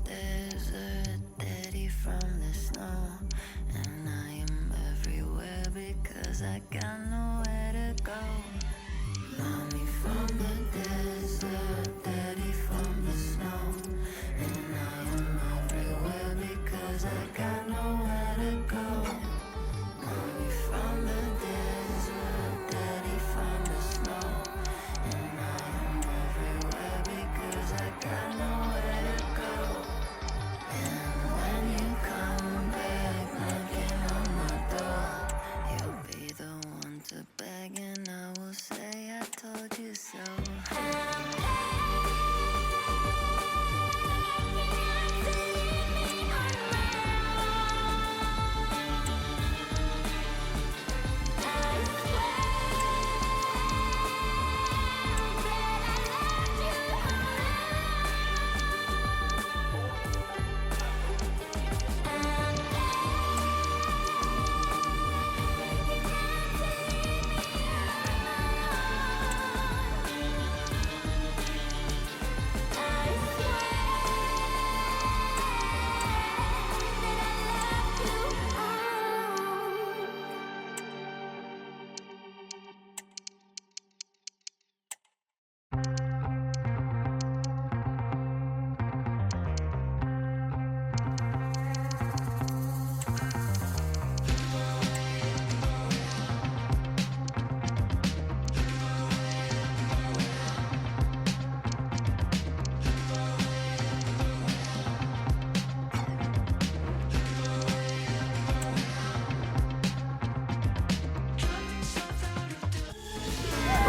desert, daddy from the snow. And I am everywhere because I got nowhere to go. Mommy from the desert, daddy from the snow. And I am everywhere because I got nowhere to go. Mommy from the desert, daddy from the snow. And I am everywhere because I got nowhere to go. And when you come back knocking on my door, you'll be the one to beg and I will say I told you so.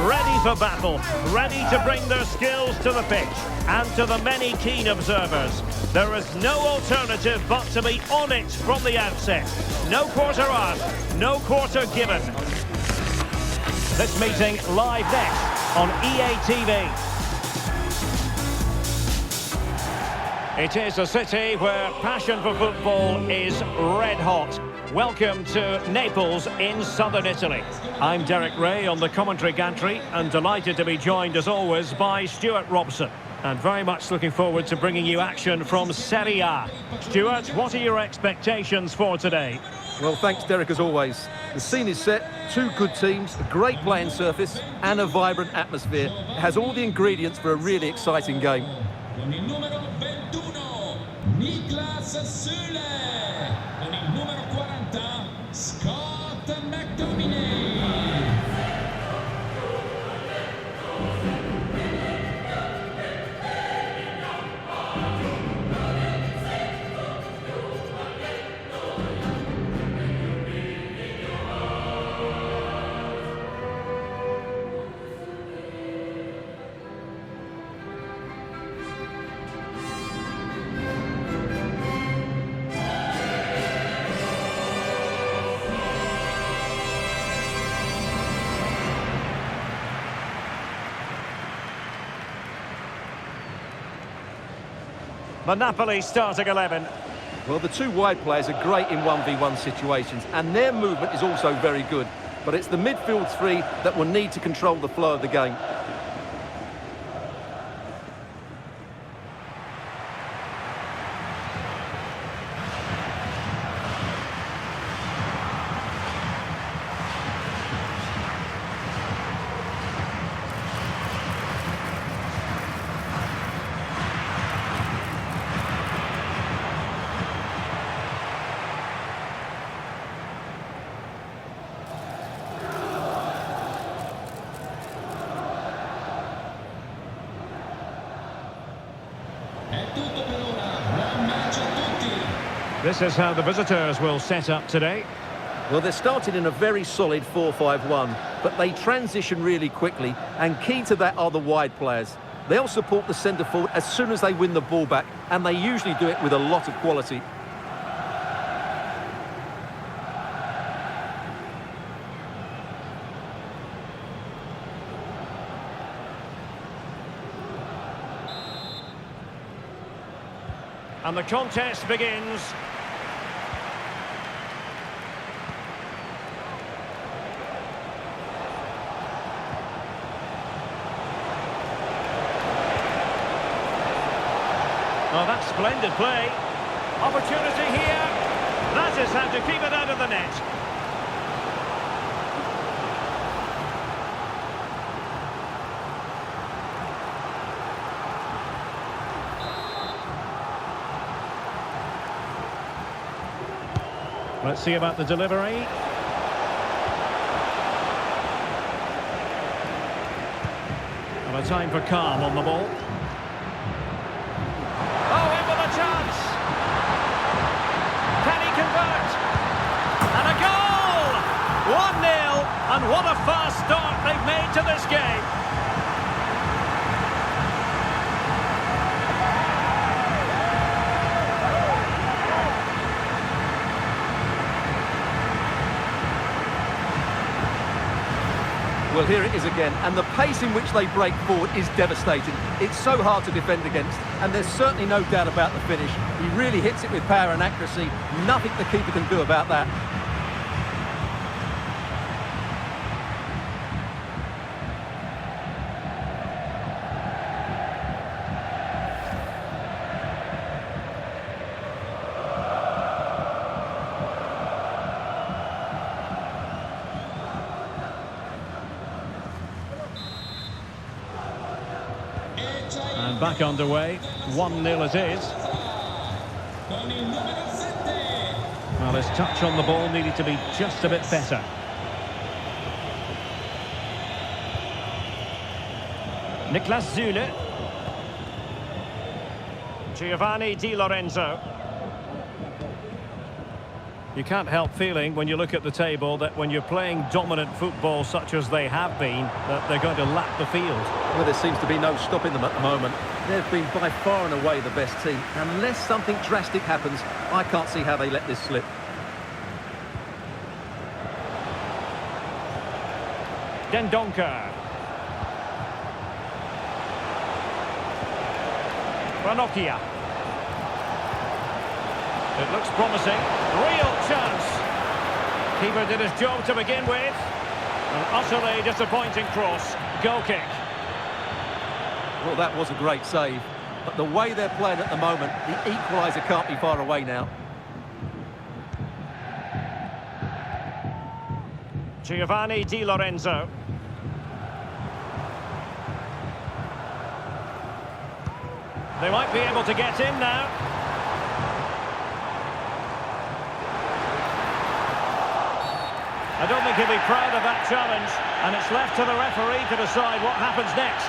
Ready for battle, ready to bring their skills to the pitch, and to the many keen observers, there is no alternative but to be on it from the outset. No quarter asked, no quarter given. This meeting live next on EA TV. It is a city where passion for football is red hot. Welcome to Naples in southern Italy. I'm Derek Ray on the commentary gantry and delighted to be joined as always by Stuart Robson. And very much looking forward to bringing you action from Serie A. Stuart, what are your expectations for today? Well, thanks Derek as always. The scene is set, two good teams, a great playing surface and a vibrant atmosphere. It has all the ingredients for a really exciting game. The Napoli starting 11. Well, the two wide players are great in 1v1 situations, and their movement is also very good. But it's the midfield three that will need to control the flow of the game. This is how the visitors will set up today. Well, they're starting in a very solid 4-5-1, but they transition really quickly, and key to that are the wide players. They'll support the centre forward as soon as they win the ball back, and they usually do it with a lot of quality. And the contest begins. Oh, that's splendid play. Opportunity here. That is how to keep it out of the net. Let's see about the delivery. And a time for calm on the ball. Oh, in with a chance! Can he convert? And a goal! 1-0, and what a fast start they've made to this game. Well, here it is again, and the pace in which they break forward is devastating. It's so hard to defend against, and there's certainly no doubt about the finish. He really hits it with power and accuracy. Nothing the keeper can do about that. And back underway, 1-0 it is. Well, his touch on the ball needed to be just a bit better. Niklas Süle. Giovanni Di Lorenzo. You can't help feeling, when you look at the table, that when you're playing dominant football such as they have been, that they're going to lap the field. Well, there seems to be no stopping them at the moment. They've been by far and away the best team. Unless something drastic happens, I can't see how they let this slip. Dendoncker. Ranocchia. It looks promising. Real chance. Keeper did his job to begin with. An utterly disappointing cross. Goal kick. Well, that was a great save. But the way they're playing at the moment, the equaliser can't be far away now. Giovanni Di Lorenzo. They might be able to get in now. I don't think he'll be proud of that challenge, and it's left to the referee to decide what happens next.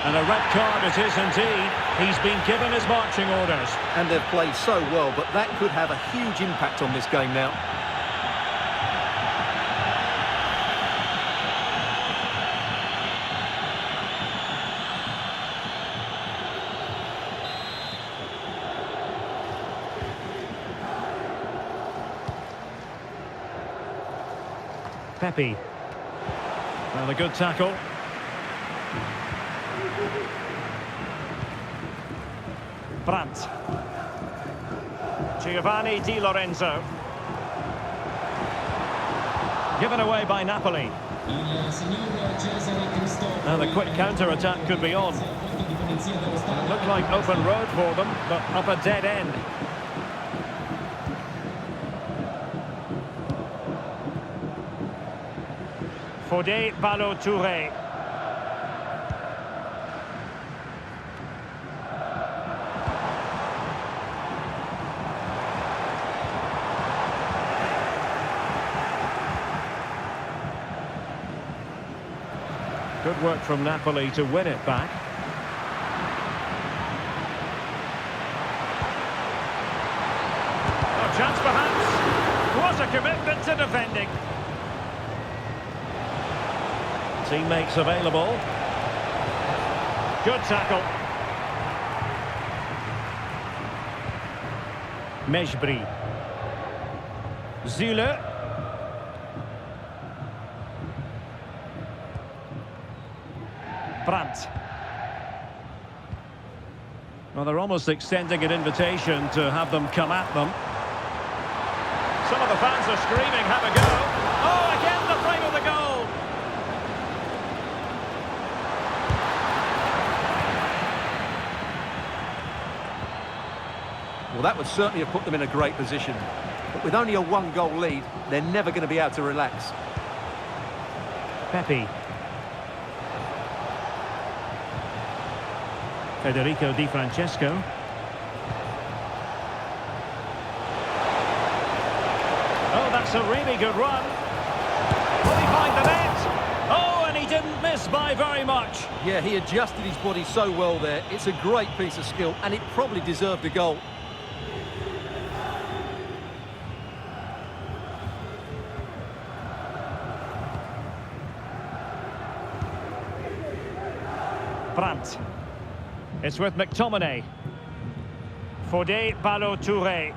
And a red card it is indeed. He's been given his marching orders. And they've played so well, but that could have a huge impact on this game now. Pepe. Well, a good tackle. Brandt. Giovanni Di Lorenzo. Given away by Napoli. Now the quick counter-attack could be on. Looked like open road for them, but up a dead end. Fodé Ballo-Touré. Good work from Napoli to win it back. A chance perhaps. What a commitment to defending. Teammates available. Good tackle. Mejbri. Süle. Brandt. Well, they're almost extending an invitation to have them come at them. Some of the fans are screaming, have a go. Oh, again the frame of the goal. that would certainly have put them in a great position. But with only a one-goal lead, they're never going to be able to relax. Pepe. Federico Di Francesco. Oh, that's a really good run. Will he find the net? Oh, and he didn't miss by very much. Yeah, he adjusted his body so well there. It's a great piece of skill, and it probably deserved a goal. Brandt. It's with McTominay. Fodé Ballo-Touré.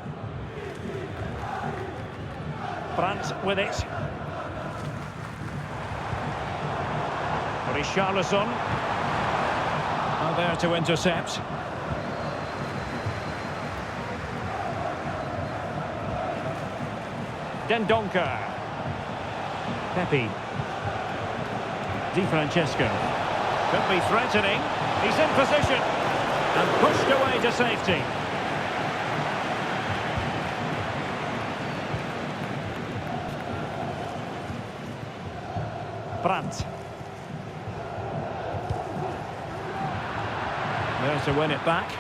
Brandt with it. Richarlison. Oh, there to intercept. Dendoncker. Pepe. Di Francesco. Could be threatening. He's in position. And pushed away to safety. Brandt. There to win it back.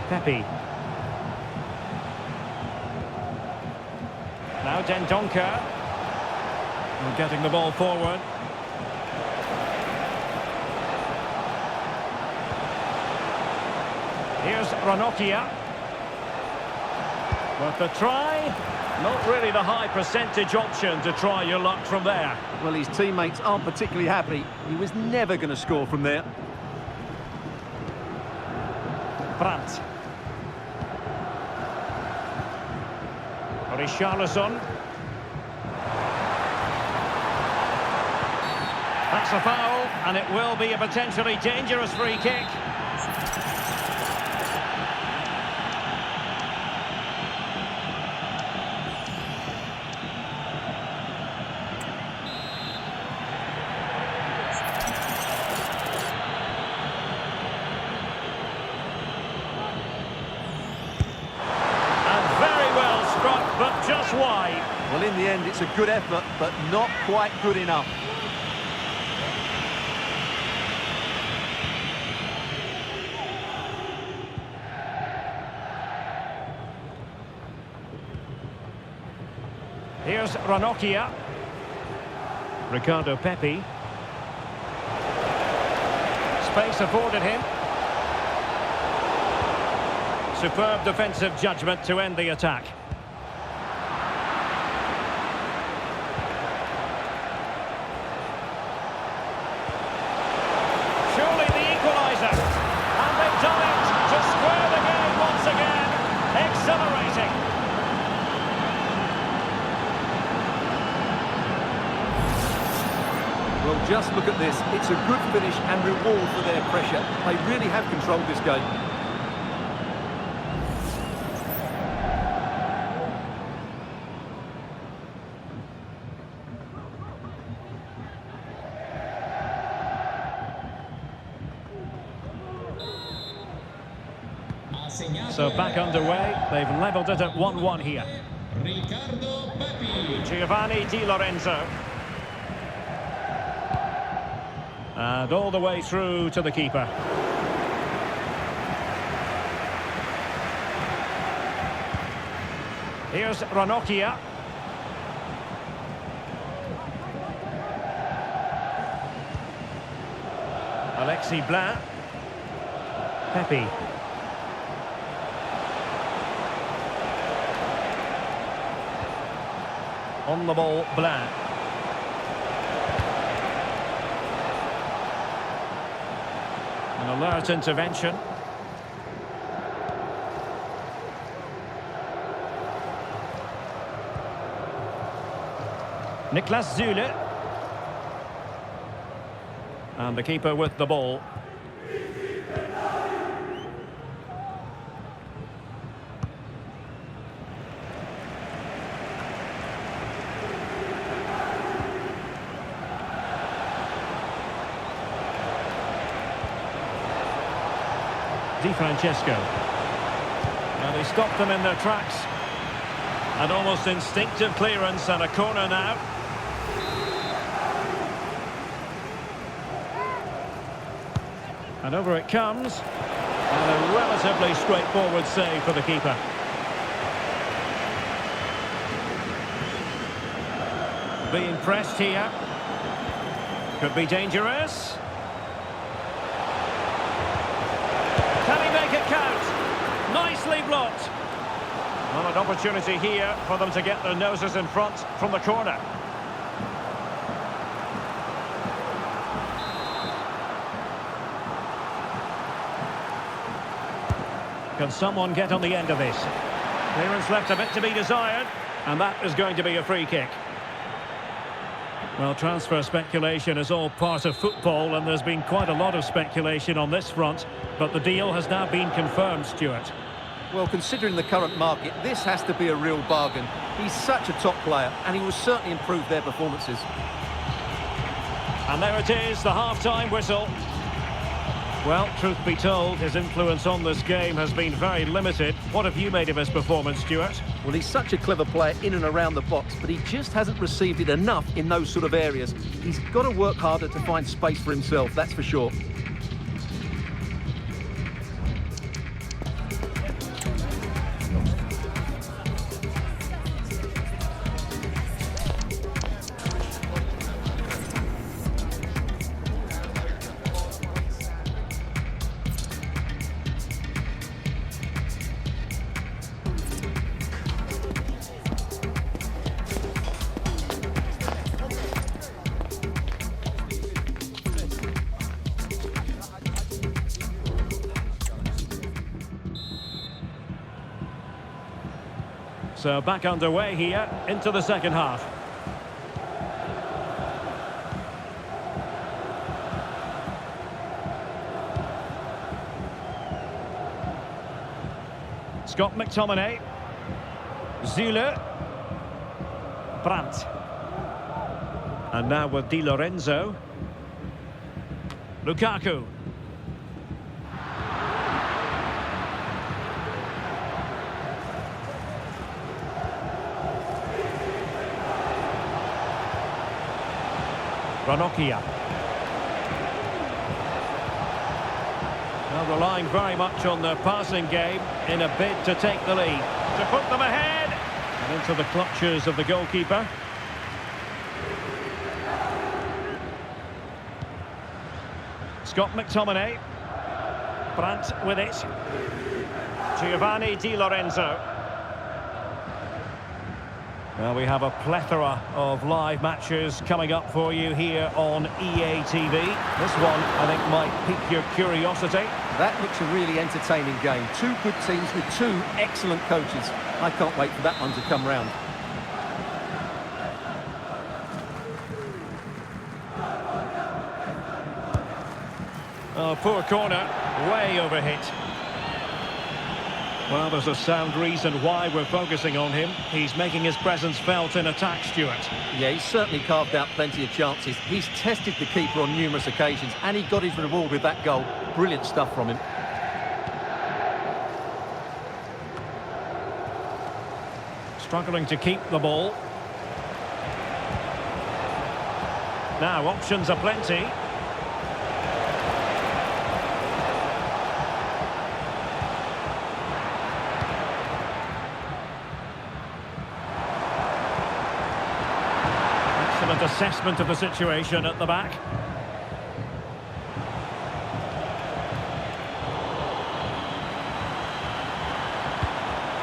Pepe. Now Dendoncker. Getting the ball forward. Here's Ranocchia. But the try, not really the high percentage option to try your luck from there. Well, his teammates aren't particularly happy. He was never going to score from there. Brandt. Richarlison. That's a foul, and it will be a potentially dangerous free kick. But just wide. Well, in the end, it's a good effort, but not quite good enough. Here's Ranocchia. Ricardo Pepi. Space afforded him. Superb defensive judgment to end the attack. Surely the equaliser. And they've done it to square the game once again. Exhilarating. Well, just look at this. It's a good finish and reward for their pressure. They really have controlled this game. So back underway. They've levelled it at 1-1 here. Ricardo Pepi. Giovanni Di Lorenzo. And all the way through to the keeper. Here's Ranocchia. Alexis Blanc. Pepe. On the ball, Blanc. An alert intervention. Niklas Süle. And the keeper with the ball. Di Francesco. And they stopped them in their tracks. An almost instinctive clearance and a corner now. And over it comes. And a relatively straightforward save for the keeper. Being pressed here. Could be dangerous. Can he make it count? Nicely blocked. Well, an opportunity here for them to get their noses in front from the corner. Can someone get on the end of this? Clearance left a bit to be desired, and that is going to be a free kick. Well, transfer speculation is all part of football, and there's been quite a lot of speculation on this front, but the deal has now been confirmed, Stuart. Well, considering the current market, this has to be a real bargain. He's such a top player, and he will certainly improve their performances. And there it is, the half-time whistle. Well, truth be told, his influence on this game has been very limited. What have you made of his performance, Stuart? Well, he's such a clever player in and around the box, but he just hasn't received it enough in those sort of areas. He's got to work harder to find space for himself, that's for sure. So back underway here into the second half. Scott McTominay. Zule. Brandt. And now with Di Lorenzo. Lukaku. Ranocchia. Well, relying very much on their passing game in a bid to take the lead. To put them ahead. And into the clutches of the goalkeeper. Scott McTominay. Brandt with it. Giovanni Di Lorenzo. Well, we have a plethora of live matches coming up for you here on EA TV. This one, I think, might pique your curiosity. That looks a really entertaining game. Two good teams with two excellent coaches. I can't wait for that one to come round. Oh, poor corner, way overhit. Well, there's a sound reason why we're focusing on him. He's making his presence felt in attack, Stuart. Yeah, he's certainly carved out plenty of chances. He's tested the keeper on numerous occasions, and he got his reward with that goal. Brilliant stuff from him. Struggling to keep the ball. Now, options are plenty. Assessment of the situation at the back.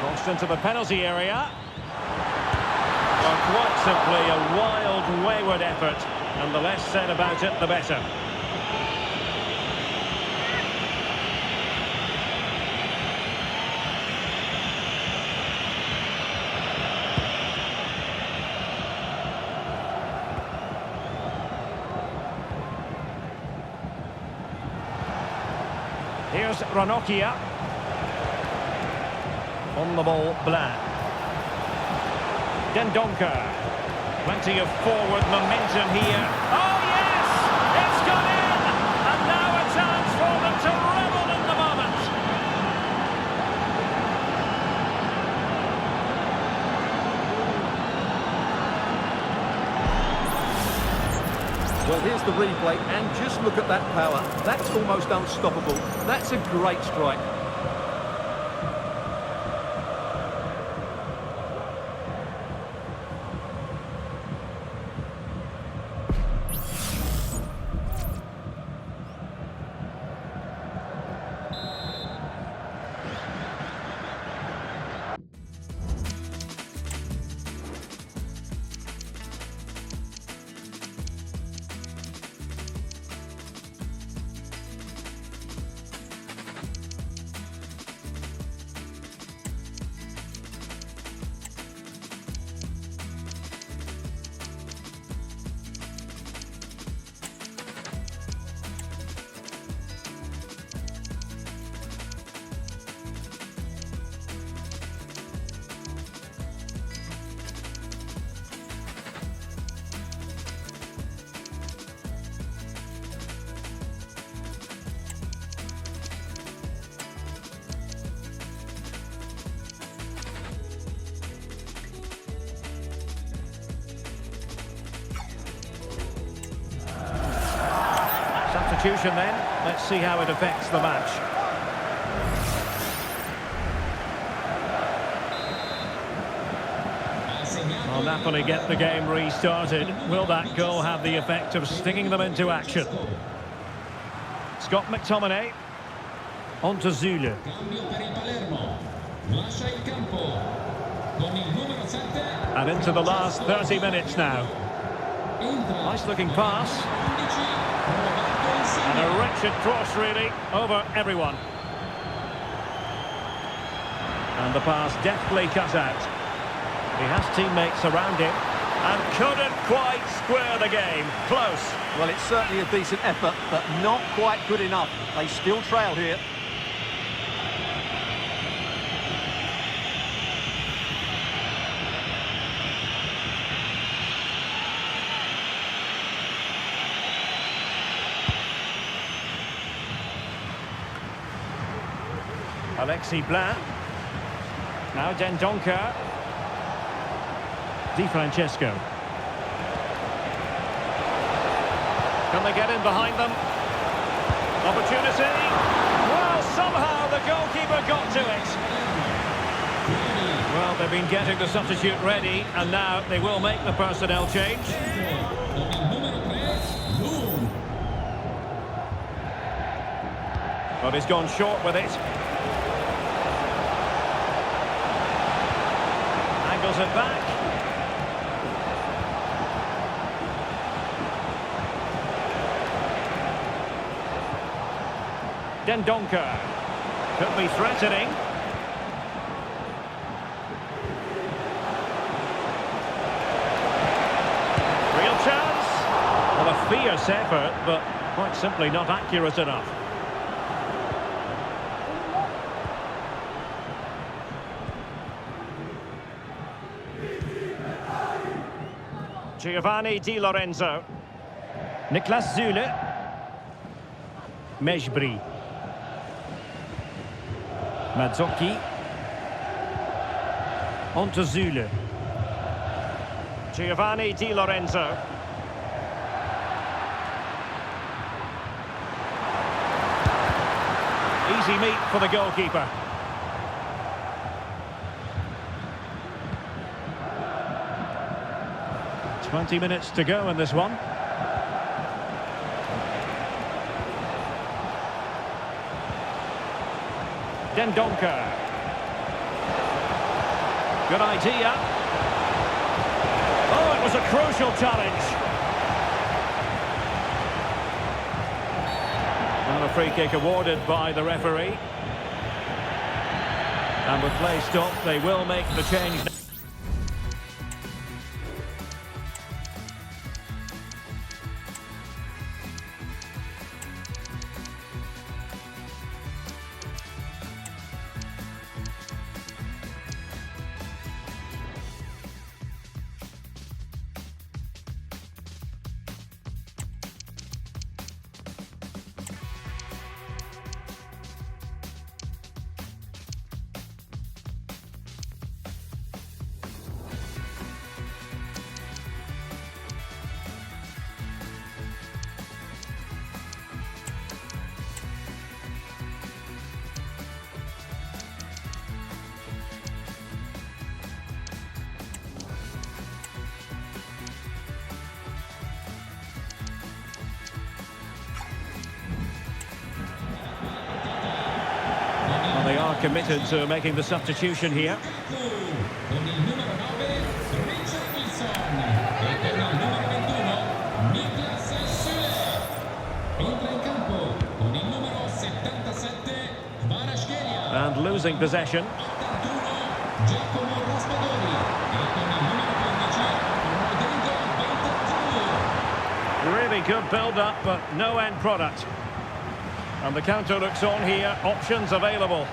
Crossed into the penalty area. Well, quite simply a wild, wayward effort, and the less said about it, the better. Here's Ranocchia. On the ball, Blanc. Dendoncker. Plenty of forward momentum here. Oh, yes! It's gone in! And now a chance for them to revel in the moment. Well, here's the replay, and just look at that power. That's almost unstoppable. That's a great strike. Substitution then. Let's see how it affects the match. Well, Napoli get the game restarted. Will that goal have the effect of stinging them into action? Scott McTominay. On to Zulu. Cambio per il Palermo. Lascia il campo. Con il numero 7. And into the last 30 minutes now. Nice looking pass. And a wretched cross, really, over everyone. And the pass deftly cut out. He has teammates around him and couldn't quite square the game. Close. Well, it's certainly a decent effort, but not quite good enough. They still trail here. Alexis Blanc. Now Dendoncker. Di Francesco. Can they get in behind them? Opportunity. Well, somehow the goalkeeper got to it. Well, they've been getting the substitute ready, and now they will make the personnel change. But he's gone short with it. Angles it back. Dendoncker could be threatening. Real chance. Well, a fierce effort, but quite simply not accurate enough. Giovanni Di Lorenzo. Niklas Zule. Mejbri. Mazzocchi. On to Zule. Giovanni Di Lorenzo. Easy meet for the goalkeeper. "20 minutes to go in this one. Dendoncker. Good idea. Oh, it was a crucial challenge. And a free kick awarded by the referee. And with play stopped, they will make the change. committed to making the substitution here. Con il numero 9 Richarlison e con il numero 21 Niklas Süle. Entra in campo con il numero 77 Kvaratskhelia. And losing possession. 81 Giacomo Raspadori e con il numero 15 Rodrigo Bentancur. Really good build-up, but no end product. And the counter looks on here, options available.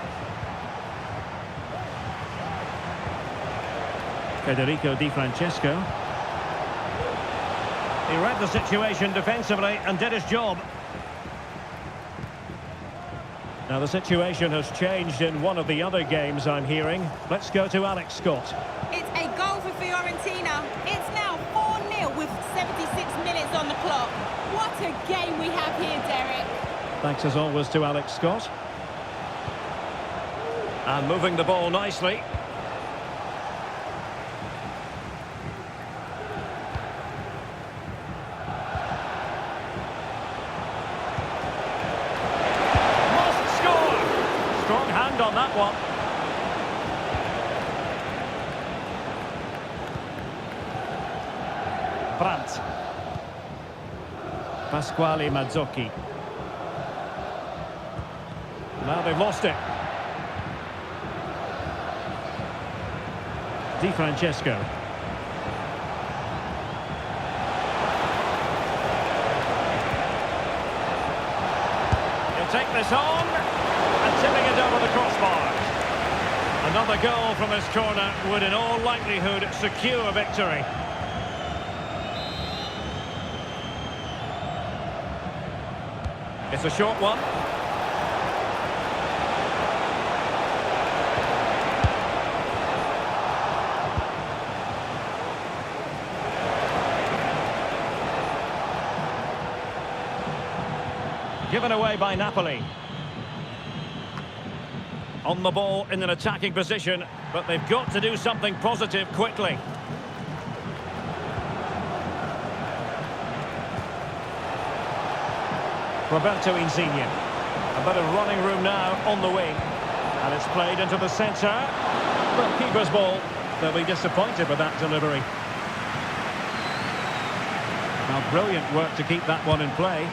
Federico Di Francesco. He read the situation defensively and did his job. Now the situation has changed in one of the other games I'm hearing. Let's go to Alex Scott. It's a goal for Fiorentina. It's now 4-0 with 76 minutes on the clock. What a game we have here, Derek. Thanks as always to Alex Scott. And moving the ball nicely. Must score! Strong hand on that one. Brandt. Pasquale Mazzocchi. Now they've lost it. Di Francesco. He'll take this on and tipping it over the crossbar. Another goal from his corner would in all likelihood secure victory. It's a short one. Given away by Napoli. On the ball in an attacking position, but they've got to do something positive quickly. Roberto Insigne. A bit of running room now on the wing. And it's played into the centre. But keeper's ball. They'll be disappointed with that delivery. Now, brilliant work to keep that one in play.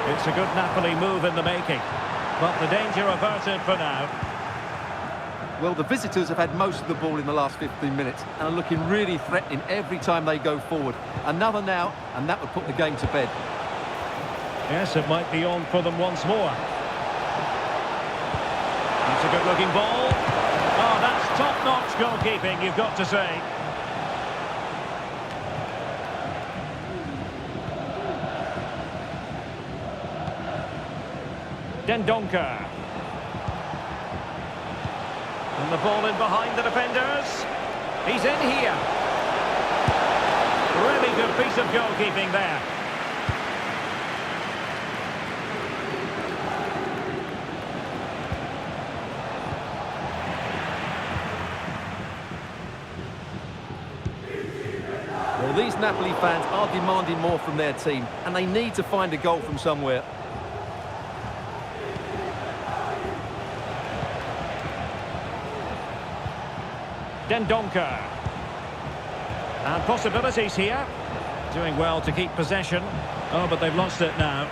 It's a good Napoli move in the making, but the danger averted for now. Well, the visitors have had most of the ball in the last 15 minutes and are looking really threatening every time they go forward. Another now, and that would put the game to bed. Yes, it might be on for them once more. That's a good-looking ball. Oh, that's top-notch goalkeeping, you've got to say. Dendoncker. And the ball in behind the defenders. He's in here. Really good piece of goalkeeping there. Well, these Napoli fans are demanding more from their team, and they need to find a goal from somewhere. Dendoncker. And possibilities here. Doing well to keep possession. Oh, but they've lost it now.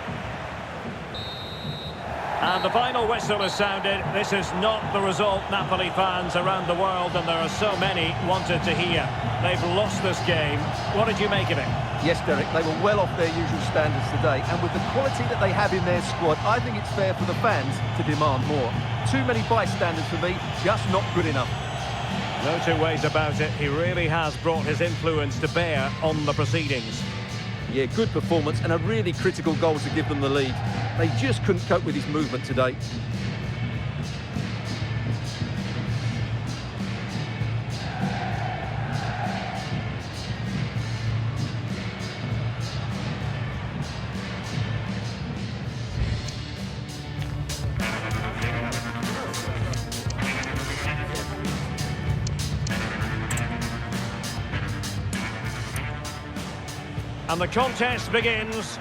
And the final whistle has sounded. This is not the result Napoli fans around the world, and there are so many wanted to hear. They've lost this game. What did you make of it? Yes, Derek, they were well off their usual standards today, and with the quality that they have in their squad, I think it's fair for the fans to demand more. Too many bystanders for me, just not good enough. No two ways about it. He really has brought his influence to bear on the proceedings. Yeah, good performance and a really critical goal to give them the lead. They just couldn't cope with his movement today. And the contest begins.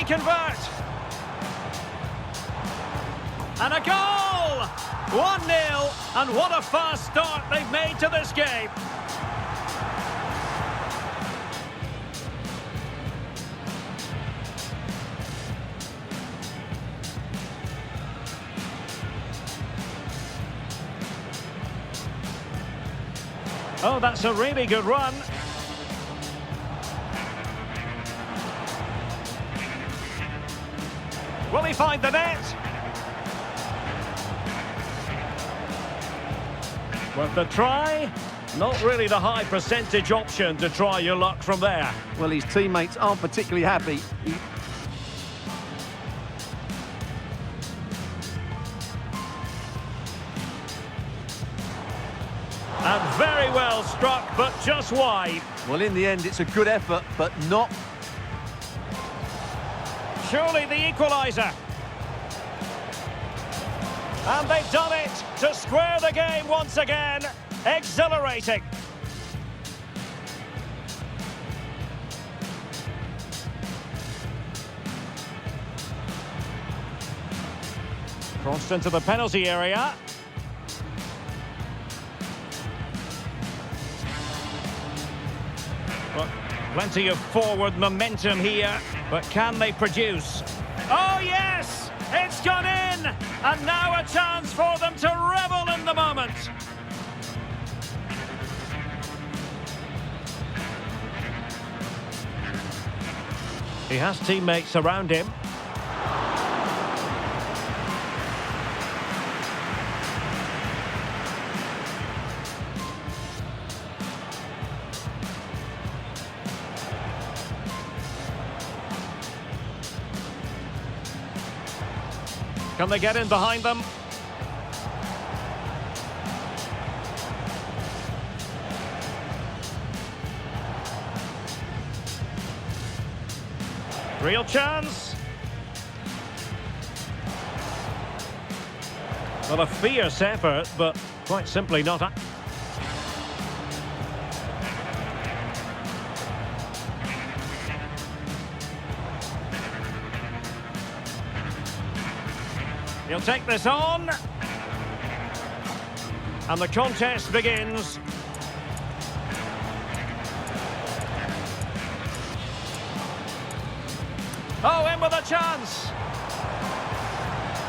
he convert? And a goal! 1-0, and what a fast start they've made to this game. Oh, that's a really good run. Will he find the net? Worth a try. Not really the high percentage option to try your luck from there. Well, his teammates aren't particularly happy. And very well struck, but just wide. Well, in the end, it's a good effort, but not... Surely the equaliser. And they've done it to square the game once again. Exhilarating. Crossed into the penalty area. Well, plenty of forward momentum here, but can they produce? Oh yes! It's gone in! And now a chance for them to revel in the moment. He has teammates around him. Can they get in behind them? Real chance. Well, a fierce effort, but quite simply not. He'll take this on. And the contest begins. Oh, in with a chance.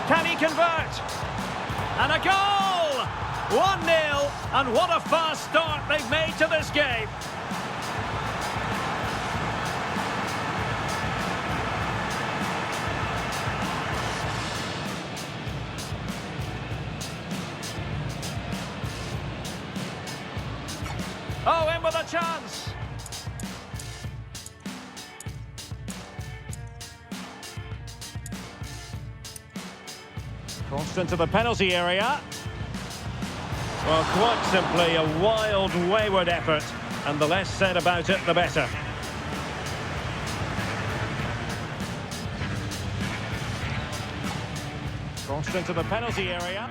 Can he convert? And a goal! 1-0, and what a fast start they've made to this game. Oh, in with a chance. Crossed into the penalty area. Well, quite simply a wild, wayward effort, and the less said about it, the better. Crossed into the penalty area.